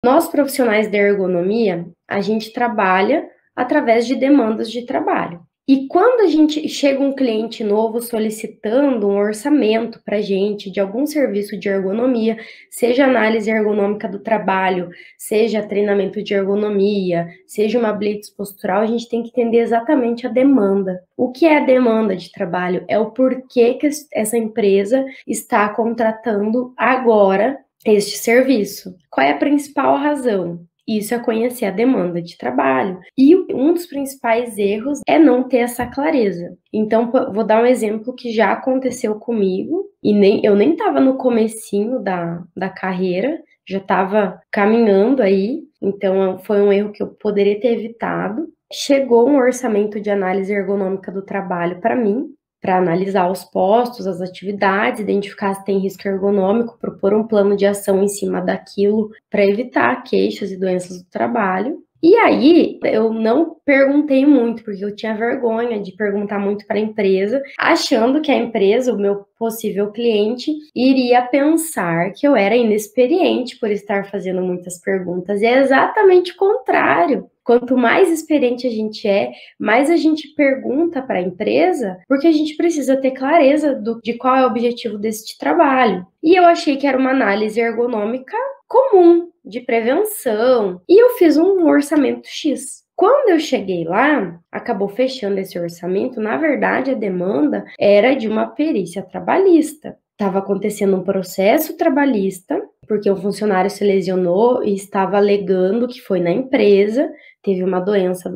Nós, profissionais da ergonomia, a gente trabalha através de demandas de trabalho. E quando a gente chega um cliente novo solicitando um orçamento para a gente de algum serviço de ergonomia, seja análise ergonômica do trabalho, seja treinamento de ergonomia, seja uma blitz postural, a gente tem que entender exatamente a demanda. O que é a demanda de trabalho? É o porquê que essa empresa está contratando agora este serviço. Qual é a principal razão? Isso é conhecer a demanda de trabalho. E um dos principais erros é não ter essa clareza. Então, vou dar um exemplo que já aconteceu comigo, e eu nem estava no comecinho da carreira, já estava caminhando aí, então foi um erro que eu poderia ter evitado. Chegou um orçamento de análise ergonômica do trabalho para mim, para analisar os postos, as atividades, identificar se tem risco ergonômico, propor um plano de ação em cima daquilo para evitar queixas e doenças do trabalho. E aí, eu não perguntei muito, porque eu tinha vergonha de perguntar muito para a empresa, achando que a empresa, o meu possível cliente, iria pensar que eu era inexperiente por estar fazendo muitas perguntas. E é exatamente o contrário. Quanto mais experiente a gente é, mais a gente pergunta para a empresa, porque a gente precisa ter clareza de qual é o objetivo desse trabalho. E eu achei que era uma análise ergonômica comum, de prevenção, e eu fiz um orçamento X. Quando eu cheguei lá, acabou fechando esse orçamento, na verdade a demanda era de uma perícia trabalhista. Estava acontecendo um processo trabalhista, porque o funcionário se lesionou e estava alegando que foi na empresa, teve uma doença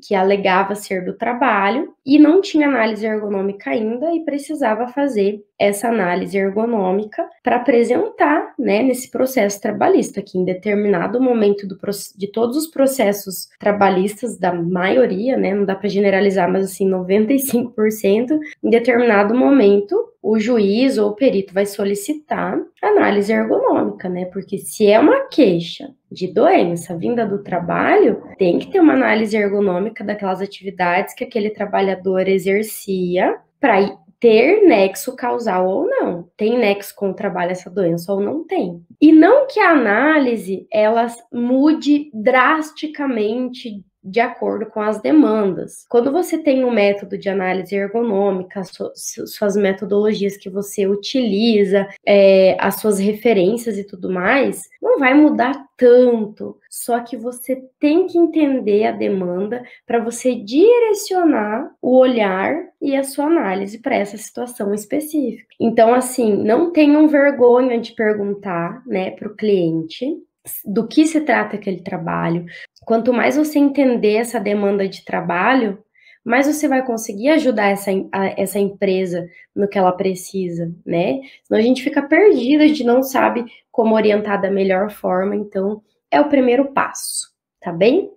que alegava ser do trabalho e não tinha análise ergonômica ainda e precisava fazer essa análise ergonômica para apresentar, né, nesse processo trabalhista, que em determinado momento de todos os processos trabalhistas, da maioria, né, não dá para generalizar, mas assim, 95%, em determinado momento, o juiz ou o perito vai solicitar análise ergonômica, né, porque se é uma queixa de doença vinda do trabalho, tem que ter uma análise ergonômica daquelas atividades que aquele trabalhador exercia para ter nexo causal ou não. Tem nexo com o trabalho essa doença ou não tem. E não que a análise ela mude drasticamente de acordo com as demandas. Quando você tem um método de análise ergonômica, suas metodologias que você utiliza, as suas referências e tudo mais, não vai mudar tanto. Só que você tem que entender a demanda para você direcionar o olhar e a sua análise para essa situação específica. Então, assim, não tenham vergonha de perguntar, né, para o cliente do que se trata aquele trabalho. Quanto mais você entender essa demanda de trabalho, mais você vai conseguir ajudar essa empresa no que ela precisa, né? Senão a gente fica perdida, a gente não sabe como orientar da melhor forma, então é o primeiro passo, tá bem?